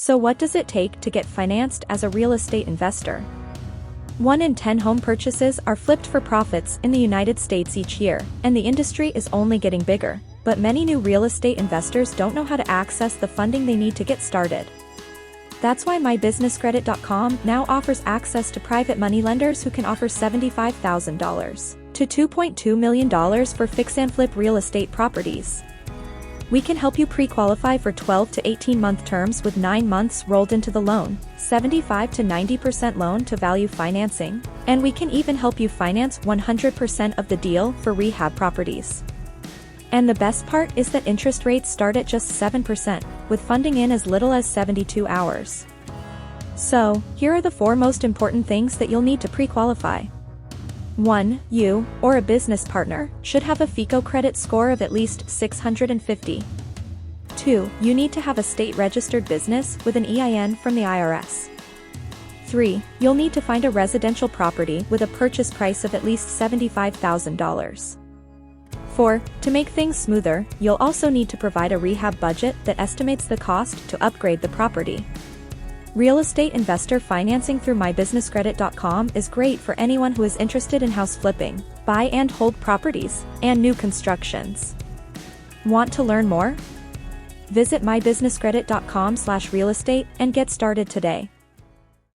So what does it take to get financed as a real estate investor? 1 in 10 home purchases are flipped for profits in the United States each year, and the industry is only getting bigger. But many new real estate investors don't know how to access the funding they need to get started. That's why MyBusinessCredit.com now offers access to private money lenders who can offer $75,000 to $2.2 million for fix and flip real estate properties. We can help you pre-qualify for 12 to 18-month terms with 9 months rolled into the loan, 75 to 90% loan to value financing, and we can even help you finance 100% of the deal for rehab properties. And the best part is that interest rates start at just 7%, with funding in as little as 72 hours. So, here are the 4 most important things that you'll need to pre-qualify. 1. You, or a business partner, should have a FICO credit score of at least 650. 2. You need to have a state-registered business with an EIN from the IRS. 3. You'll need to find a residential property with a purchase price of at least $75,000. 4. To make things smoother, you'll also need to provide a rehab budget that estimates the cost to upgrade the property. Real estate investor financing through MyBusinessCredit.com is great for anyone who is interested in house flipping, buy and hold properties, and new constructions. Want to learn more? Visit MyBusinessCredit.com/realestate and get started today.